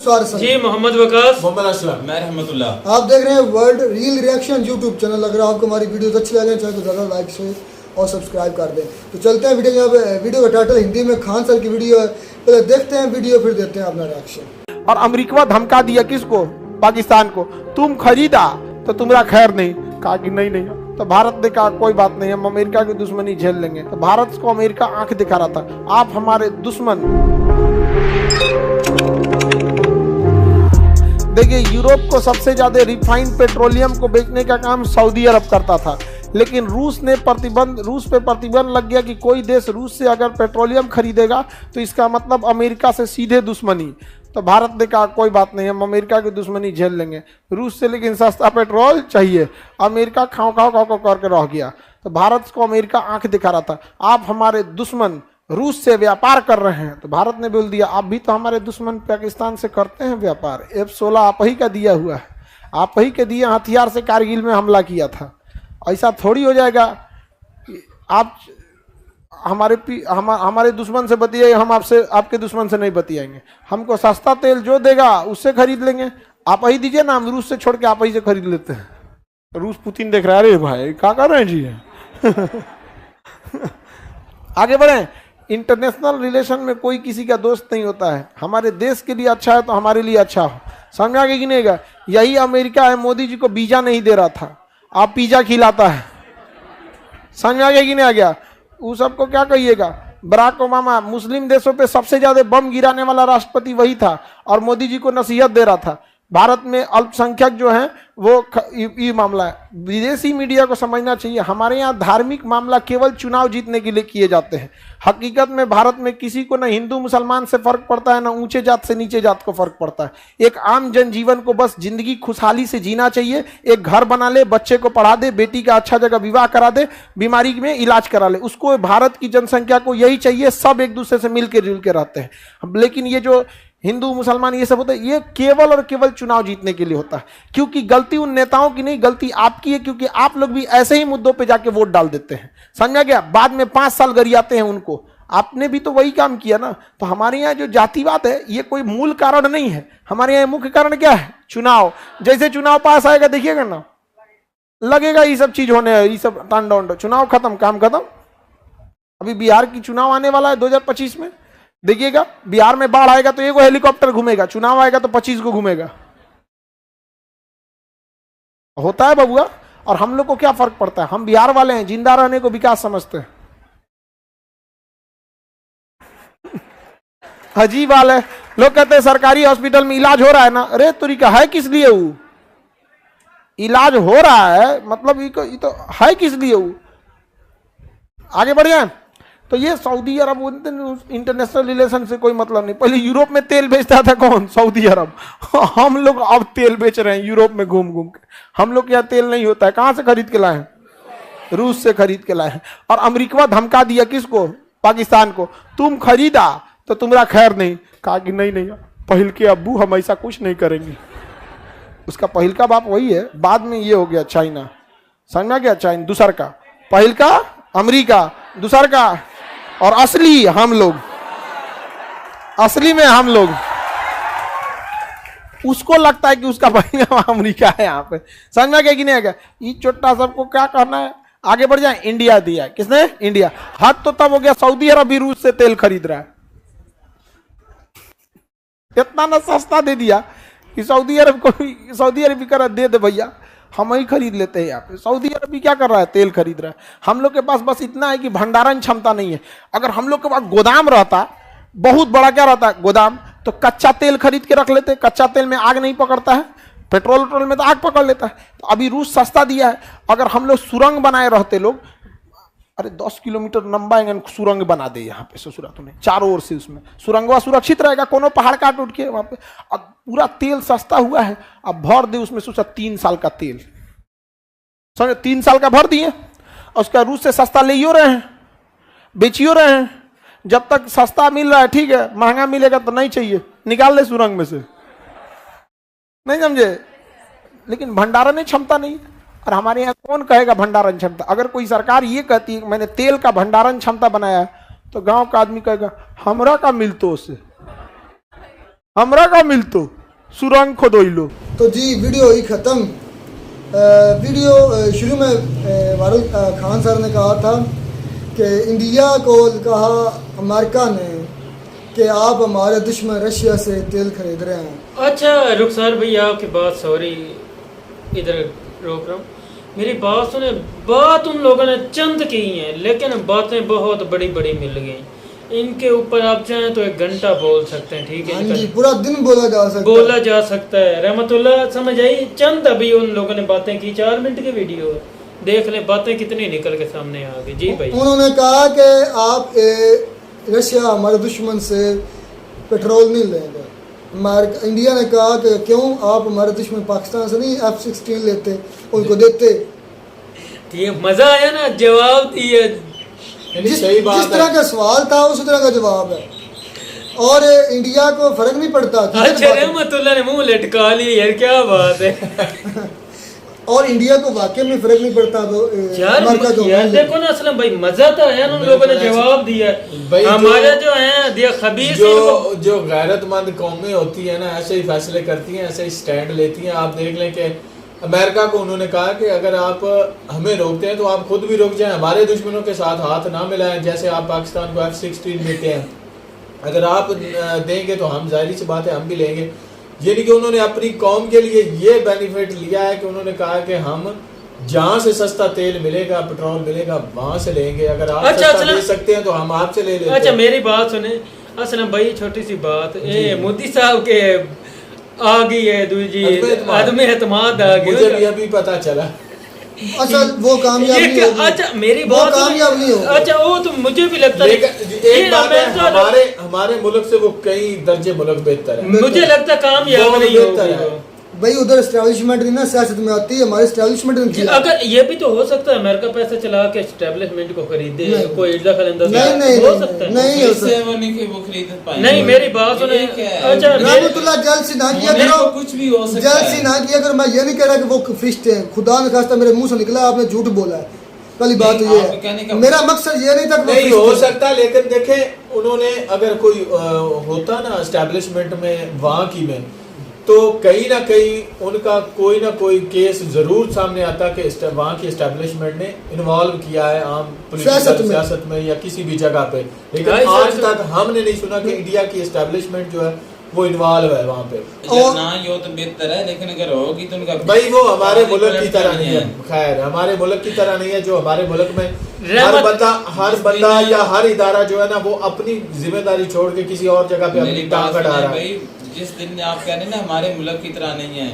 जी मोहम्मद वकास, मोहम्मद असलम, मैं रहमतुल्लाह। आप देख रहे हैं world real reaction YouTube channel. अगर आपको हमारी वीडियोस अच्छी लगे चाहे तो ज़्यादा लाइक शेयर और सब्सक्राइब कर दें। तो चलते हैं वीडियो। यहाँ पे वीडियो का टाइटल हिंदी में खान सर की वीडियो है। पहले देखते हैं वीडियो फिर देते हैं अपना रिएक्शन। और अमेरिका धमका दिया किसको? पाकिस्तान को। तुम खरीदा तो तुम्हारा खैर नहीं। कहा कि नहीं नहीं। तो भारत ने कहा कोई बात नहीं, हम अमेरिका की दुश्मनी झेल लेंगे। तो भारत को अमेरिका आंख दिखा रहा था, आप हमारे दुश्मन। देखिए, यूरोप को सबसे ज्यादा रिफाइंड पेट्रोलियम को बेचने का काम सऊदी अरब करता था, लेकिन रूस पे प्रतिबंध लग गया कि कोई देश रूस से अगर पेट्रोलियम खरीदेगा तो इसका मतलब अमेरिका से सीधे दुश्मनी। तो भारत ने कहा कोई बात नहीं, हम अमेरिका की दुश्मनी झेल लेंगे रूस से, लेकिन सस्ता पेट्रोल चाहिए। अमेरिका खाओ करके रह गया। तो भारत को अमेरिका आंख दिखा रहा था, आप हमारे दुश्मन रूस से व्यापार कर रहे हैं। तो भारत ने बोल दिया, आप भी तो हमारे दुश्मन पाकिस्तान से करते हैं व्यापार। F-16 आप ही का दिया हुआ है, आप ही के दिए हथियार से कारगिल में हमला किया था। ऐसा थोड़ी हो जाएगा कि आप हमारे दुश्मन से बतियाइए, हम आपके दुश्मन से नहीं बतियाएंगे। हमको सस्ता तेल जो देगा उससे खरीद लेंगे। आप ही दीजिए ना, हम रूस से छोड़ के आप ही से खरीद लेते हैं। रूस पुतिन देख रहा है, अरे भाई क्या कर रहे हैं जी। आगे बढ़े। इंटरनेशनल रिलेशन में कोई किसी का दोस्त नहीं होता है। हमारे देश के लिए अच्छा है तो हमारे लिए अच्छा हो, समझा कि नहीं गा? यही अमेरिका है, मोदी जी को वीजा नहीं दे रहा था, आप पिज्जा खिलाता है। समझा गया कि नहीं आ गया? वो सबको क्या कहिएगा? बराक ओबामा मुस्लिम देशों पे सबसे ज्यादा बम गिराने वाला राष्ट्रपति वही था और मोदी जी को नसीहत दे रहा था। भारत में अल्पसंख्यक जो हैं वो ये मामला है। विदेशी मीडिया को समझना चाहिए, हमारे यहाँ धार्मिक मामला केवल चुनाव जीतने के लिए किए जाते हैं। हकीकत में भारत में किसी को ना हिंदू मुसलमान से फर्क पड़ता है, ना ऊंचे जात से नीचे जात को फर्क पड़ता है। एक आम जनजीवन को बस जिंदगी खुशहाली से जीना चाहिए। एक घर बना ले, बच्चे को पढ़ा दे, बेटी का अच्छा जगह विवाह करा दे, बीमारी में इलाज करा ले, उसको भारत की जनसंख्या को यही चाहिए। सब एक दूसरे से मिलकर जुल के रहते हैं। लेकिन ये जो हिंदू मुसलमान ये सब होता है, ये केवल और केवल चुनाव जीतने के लिए होता है। क्योंकि गलती उन नेताओं की नहीं, गलती आपकी है, क्योंकि आप लोग भी ऐसे ही मुद्दों पे जाके वोट डाल देते हैं। समझा गया? बाद में 5 साल गरियाते हैं उनको। आपने भी तो वही काम किया ना। तो हमारे यहाँ जो जातिवाद है ये कोई मूल कारण नहीं है। हमारे यहाँ मुख्य कारण क्या है? चुनाव। जैसे चुनाव पास आएगा देखिएगा ना, लगेगा ये सब चीज होने, ये सब तांडव, चुनाव खत्म, काम खत्म। अभी बिहार की चुनाव आने वाला है 2025 में, देखिएगा। बिहार में बाढ़ आएगा तो एक हेलीकॉप्टर घूमेगा, चुनाव आएगा तो 25 को घूमेगा। होता है बबुआ। और हम लोग को क्या फर्क पड़ता है? हम बिहार वाले हैं, जिंदा रहने को विकास समझते हैं। अजीब हाल है। लोग कहते हैं सरकारी हॉस्पिटल में इलाज हो रहा है ना। अरे तरीका है किस लिए? वो इलाज हो रहा है मतलब ये तो है किस लिए? वो आगे बढ़ जाए। तो ये सऊदी अरब इंटरनेशनल रिलेशन से कोई मतलब नहीं। पहले यूरोप में तेल बेचता था कौन? सऊदी अरब। हम लोग अब तेल बेच रहे हैं यूरोप में घूम घूम के। हम लोग यहाँ तेल नहीं होता है, कहां से खरीद के लाए हैं? रूस से खरीद के लाए हैं। और अमेरिका धमका दिया किसको? पाकिस्तान को। तुम खरीदा तो तुम्हारा खैर नहीं। कहा कि नहीं नहीं, पहल के अब्बू हम ऐसा कुछ नहीं करेंगे। उसका पहल का बाप वही है, बाद में ये हो गया चाइना। समझा गया? चाइना दूसर का, पहल का अमेरिका, दूसर का, और असली हम लोग, असली में हम लोग। उसको लगता है कि उसका भाई अमेरिका है यहाँ पे। समझ में गया कि नहीं? आएगा ये चोटा सबको क्या करना है? आगे बढ़ जाए। इंडिया दिया किसने? इंडिया। हद तो तब हो गया सऊदी अरब भी रूस से तेल खरीद रहा है। इतना ना सस्ता दे दिया कि सऊदी अरब भी कर दे दे भैया, हम ही खरीद लेते हैं यहाँ पे। सऊदी अरब भी क्या कर रहा है? तेल खरीद रहा है। हम लोग के पास बस इतना है कि भंडारण क्षमता नहीं है। अगर हम लोग के पास गोदाम रहता, बहुत बड़ा क्या रहता है गोदाम, तो कच्चा तेल खरीद के रख लेते। कच्चा तेल में आग नहीं पकड़ता है, पेट्रोल में तो आग पकड़ लेता है। तो अभी रूस सस्ता दिया है। अगर हम लोग सुरंग बनाए रहते लोग, अरे 10 किलोमीटर लंबा सुरंग बना दे यहाँ पे ससुरातों में, चारों ओर से। उसमें सुरंगवा सुरक्षित रहेगा, कोनो पहाड़ काट उठ के वहां पे। अब पूरा तेल सस्ता हुआ है, अब भर दे उसमें। सोचा 3 साल का तेल, समझे? 3 साल का भर दिए, और उसका रूस से सस्ता ले रहे हैं, बेचियो रहे हैं। जब तक सस्ता मिल रहा है ठीक है, महंगा मिलेगा तो नहीं चाहिए, निकाल ले सुरंग में से। नहीं समझे? लेकिन भंडारण क्षमता नहीं। और हमारे यहाँ कौन कहेगा भंडारण क्षमता? अगर कोई सरकार ये कहती है मैंने तेल का भंडारण क्षमता बनाया है, तो गांव का आदमी कहेगा हमरा का मिलतो से। हमरा का मिलतो सुरंग खोदोइलो। तो जी वीडियो ही ख़त्म। वीडियो शुरू में वारुल खान सर ने कहा था कि इंडिया को कहा अमेरिका ने कि आप हमारे दुश्मन रशिया से तेल खरीद रहे हैं। अच्छा रुखसार भैया आपकी बात सॉरी इधर रोक रहा हूँ, मेरी बात सुने। बात उन लोगों ने चंद की है लेकिन बातें बहुत बड़ी बड़ी मिल गई। इनके ऊपर आप चाहें तो 1 घंटा बोल सकते हैं, ठीक है? हाँ जी, पूरा दिन बोला जा सकता है। रहमतुल्लाह समझ आई। चंद अभी उन लोगों ने बातें की, 4 मिनट की वीडियो है, देख ले बातें कितनी निकल के सामने आ गई। जी भाई उन्होंने कहा कि आप रशिया हमारे दुश्मन से पेट्रोल नहीं लेंगे। इंडिया ने कहा कि क्यों आप हमारे दुश्मन पाकिस्तान से नहीं F-16 लेते, उनको देते। ये मजा आया ना, जवाब दिए। जिस तरह का सवाल था उस तरह का जवाब है। और इंडिया को फर्क नहीं पड़ता। अच्छा रहमतुल्लाह ने मुंह लटका लिया यार, क्या बात है। और इंडिया को वाकई में फर्क नहीं पड़ता। तो यार देखो ना असलम भाई, मजा तो है ना, उन लोगों ने जवाब दिया। हमारे जो है दिया खबीर जो गैरतमंद कौमें होती है ना, ऐसे ही फैसले करती हैं, ऐसे ही स्टैंड लेती हैं। आप देख लें कि अमेरिका को उन्होंने कहा कि अगर आप हमें रोकते हैं तो आप खुद भी रुक जाएं, हमारे दुश्मनों के साथ हाथ ना मिलाएं। जैसे आप पाकिस्तान को F-16 देते हैं, अगर आप देंगे तो हम जाहिर सी बात है हम भी लेंगे। यानी कि उन्होंने अपनी कौम के लिए ये बेनिफिट लिया है कि उन्होंने कहा कि हम जहाँ से सस्ता तेल मिलेगा, पेट्रोल मिलेगा, वहां से लेंगे। अगर आप सस्ता दे सकते हैं तो हम आपसे ले लेते हैं। अच्छा मेरी बात सुने असलम भाई, छोटी सी बात, मोदी साहब के आ गई है दूजी आदमी एतमाद आ गई, मुझे भी अभी पता चला। अच्छा वो कामयाब नहीं होगी। अच्छा मेरी बात कामयाब नहीं होगी। अच्छा वो तो मुझे भी लगता है। एक बात है, हमारे मुल्क से वो कई दर्जे मुल्क बेहतर है। मुझे लगता है कामयाब नहीं होगी भाई। उधर एस्टेब्लिशमेंट नहीं ना सियासत में आती है, हमारी एस्टेब्लिशमेंट ने किया। अगर ये भी तो हो सकता है अमेरिका पैसे चला के एस्टेब्लिशमेंट को खरीदे, कोई दखल अंदाज़ी नहीं हो सकता है। नहीं हो सकता, वो खरीद पाए। नहीं मेरी बात सुने। अच्छा रहमतुल्लाह जल्द से ना किया करो, कुछ भी हो सकता है। जल्द से ना किया करो। मैं ये नहीं कह रहा कि वो फिस्ट है, खुदा न खास्ता मेरे मुंह से निकला आपने झूठ बोला है। पहली बात तो ये है, मेरा मकसद ये नहीं था। नहीं हो सकता, लेकिन देखें उन्होंने अगर कोई होता ना एस्टेब्लिशमेंट में वहाँ की में, तो कहीं ना कहीं उनका कोई ना कोई केस जरूर सामने आता कि वहाँ की एस्टेब्लिशमेंट ने इन्वॉल्व किया है आम सियासत में या किसी भी जगह पे। लेकिन आज तक हमने नहीं सुना कि इंडिया की एस्टेब्लिशमेंट जो है वो इन्वॉल्व है वहाँ पे। ना ये तो बेहतर है, लेकिन अगर होगी तो उनका भाई वो हमारे मुल्क की तरह नहीं है। खैर हमारे मुल्क की तरह नहीं है, जो हमारे मुल्क में हर बंदा या हर इदारा जो है ना वो अपनी जिम्मेदारी छोड़ के किसी और जगह पे अपनी टांग अड़ा रहा है। जिस दिन आप कह रहे हैं ना हमारे मुल्क की तरह नहीं है,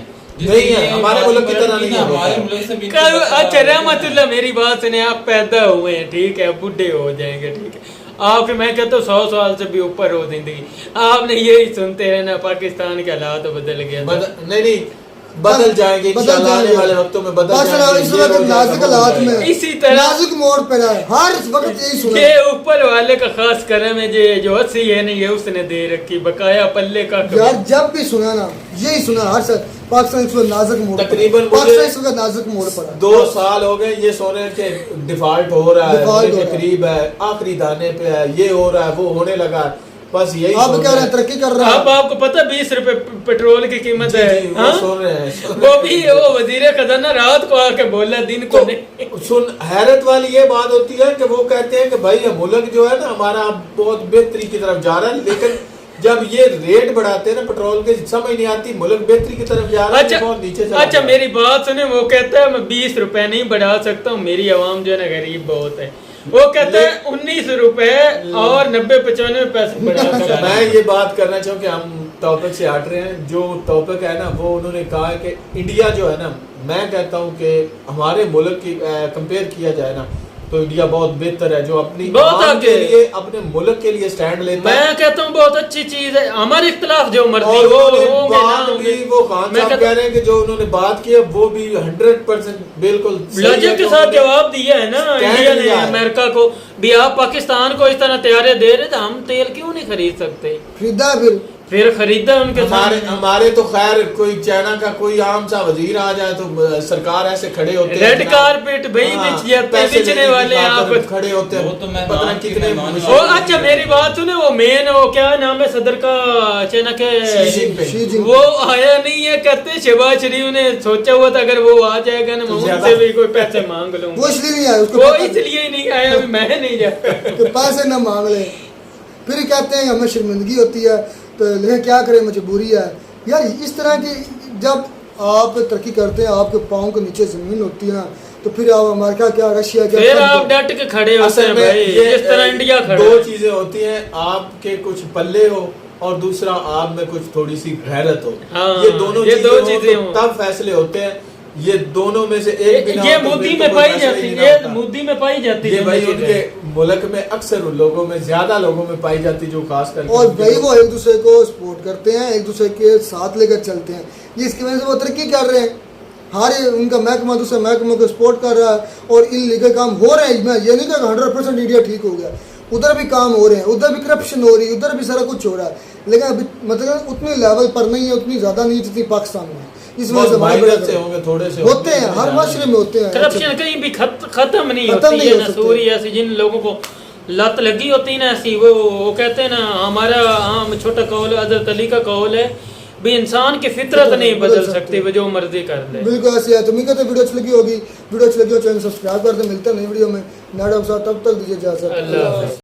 नहीं है हमारे मुल्क की तरह नहीं है, हमारे मुल्क से भी। अच्छा रहमतुल्लाह मेरी बात सुने, आप पैदा हुए हैं ठीक है, बूढ़े हो जाएंगे ठीक है, आप मैं कहता हूँ 100 साल से भी ऊपर हो जिंदगी, आपने यही सुनते रहना पाकिस्तान के हालात बदल गए। नहीं बदल जाएंगे इंशाल्लाह, आने वाले वक्तों में बदल जाएंगे। इस वक्त नाजुक हालात में इसी तरह नाजुक मोड़ पर है, हर वक्त यही सुना। ये ऊपर वाले का खास करम है, जो अस्सी है नहीं ये उसने दे रखी, बकाया पल्ले का। यार जब भी सुना ना यही सुना, हर साल पाकिस्तान इस वक्त नाजुक मोड़, तकरीबन पाकिस्तान इस वक्त नाजुक मोड़ पर 2 साल हो गए ये सोने के डिफॉल्ट हो रहा है, होने के करीब है, आखिरी दाने पे है, ये हो रहा है वो होने लगा, बस यही आप क्या रहे तरक्की कर रहा है। अब आपको पता 20 रुपए पेट्रोल की कीमत है। वो सुन रहे हैं वो भी वो वजीर खजाना रात को आके बोला दिन को नहीं। सुन हैरत वाली ये बात होती है कि वो कहते हैं कि भाई मुल्क जो है ना हमारा बहुत बेहतरी की तरफ जा रहा है, लेकिन जब ये रेट बढ़ाते हैं ना पेट्रोल के समझ नहीं आती, मुल्क बेहतरी की तरफ जा रहा है। अच्छा, बहुत नीचे अच्छा मेरी बात सुने, वो कहता है मैं 20 रुपए नहीं बढ़ा सकता हूँ, मेरी आवाम जो है ना गरीब बहुत है। वो कहते हैं 19 रुपए और 90-95 पैसे बढ़ा सकता। मैं ये बात करना चाहूँ कि हम टॉपिक से हट रहे हैं। जो टॉपिक है ना वो उन्होंने कहा है कि इंडिया जो है ना, मैं कहता हूँ कि हमारे मुल्क की कंपेयर किया जाए ना तो इंडिया बहुत बेहतर है, जो अपनी के लिए अपने मुल्क के लिए स्टैंड लेता है। मैं कहता हूँ बहुत अच्छी चीज है, हमारे इख्तिलाफ जो मर्जी और वो खान साहब कह रहे हैं कि जो उन्होंने बात की है वो भी 100% बिल्कुल लॉजिक के साथ जवाब दिया है ना इंडिया ने अमेरिका को भी, आप पाकिस्तान को इस तरह तैयारे दे रहे थे, हम तेल क्यों नहीं खरीद सकते। खरीदा फिर फिर खरीदा उनके हमारे तो खैर कोई चाइना का कोई आम सा वजीर आ जाए तो सरकार ऐसे खड़े होते हैं, रेड कारपेट भाई बिछ जाते हैं, बिछने वाले आप खड़े होते हैं, वो तो मैं पता नहीं कितने ओ अच्छा मेरी बात सुने, वो मेन वो क्या नाम है सदर का चाइना के, शी जिनपिंग। वो आया नहीं है, कहते शहबाज शरीफ ने सोचा हुआ था अगर वो आ जाएगा ना मैं उनसे भी कोई पैसे मांग लूंगा, वो इसलिए नहीं आया, उसको वो पता इसलिए ही नहीं आया, अभी मैं नहीं जाता कि पैसे न मांग ले, फिर कहते हैं हमें शर्मिंदगी होती है, तो लेकिन क्या करें, मजबूरी है यार। इस तरह की जब आप तरक्की करते हैं, आपके पाँव के नीचे ज़मीन होती है ना, तो फिर आप अमेरिका क्या, रशिया क्या, फिर आप डट के खड़े होते हैं भाई, जिस तरह इंडिया खड़ा दो है। चीजें होती हैं, आपके कुछ पल्ले हो और दूसरा आप में कुछ थोड़ी सी गैरत हो, हाँ, ये दोनों ये दो चीजें चीजें हो हों। तो तब फैसले होते हैं। ये दोनों में से एक बिना ये हो तो मोदी फिर में तो कोई पाई फैसला जाती ही है, नहीं ये होता। मोदी में पाई जाती ये है भाई चीजें। उनके मुल्क में अक्सर लोगों में, ज्यादा लोगों में पाई जाती, जो खास करके और भाई वो एक दूसरे को सपोर्ट करते हैं, एक दूसरे के साथ लेकर चलते हैं, जिसकी वजह से वो तरक्की कर रहे हैं। हर उनका महकमा दूसरे महकमे को सपोर्ट कर रहा है और इलीगल काम हो रहे हैं। मैं ये नहीं कहूँगा 100% इंडिया ठीक हो गया, उधर भी काम हो रहे हैं, उधर भी करप्शन हो रही है, उधर भी सारा कुछ हो रहा है, लेकिन अभी मतलब उतनी लेवल पर नहीं है, उतनी ज़्यादा नहीं जितनी पाकिस्तान में है। इस वजह से हमारे माइनर से होंगे, थोड़े से होते हैं, हर माशरे में होते हैं। करप्शन कहीं भी खत्म नहीं खत्म होती नहीं है हो ना, सकती। सूरी ऐसी जिन लोगों को लत लगी होती है ना ऐसी, वो कहते हैं ना, हमारा आम छोटा कौल हज़रत अली का कौल है भी इंसान की फितरत नहीं बदल सकती, वो जो मर्जी कर ले। बिल्कुल ऐसे है। तो मैं कहते वीडियो अच्छी लगी होगी, वीडियो अच्छी लगी हो चैनल सब्सक्राइब कर दे। मिलते हैं नई वीडियो में, नए डॉक्टर साहब, तब तक दीजिए इजाज़त। अल्लाह हाफ़िज़।